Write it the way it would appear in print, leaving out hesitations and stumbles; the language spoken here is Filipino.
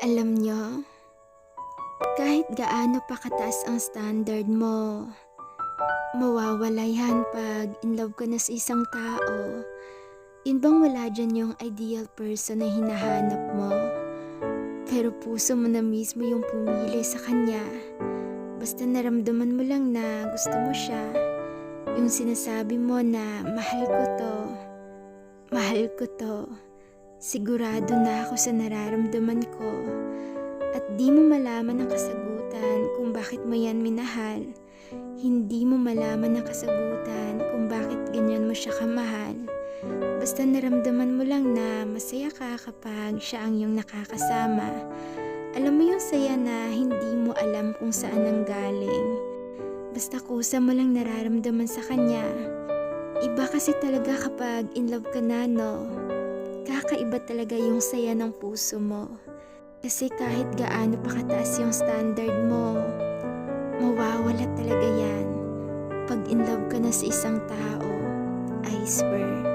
Alam niyo, kahit gaano pa kataas ang standard mo, mawawala yan pag in love ka na sa isang tao. Yun bang wala dyan yung ideal person na hinahanap mo? Pero puso mo na mismo yung pumili sa kanya. Basta naramdaman mo lang na gusto mo siya. Yung sinasabi mo na mahal ko to. Sigurado na ako sa nararamdaman ko. At di mo malaman ang kasagutan kung bakit mo yan minahal. Hindi mo malaman ang kasagutan kung bakit ganyan mo siya kamahal. Basta naramdaman mo lang na masaya ka kapag siya ang iyong nakakasama. Alam mo yung saya na hindi mo alam kung saan ang galing. Basta kusa mo lang nararamdaman sa kanya. Iba kasi talaga kapag in love ka na, no? Kakaiba talaga yung saya ng puso mo. Kasi kahit gaano pa kataas yung standard mo, mawawala talaga yan pag in love ka na sa isang tao. I swear.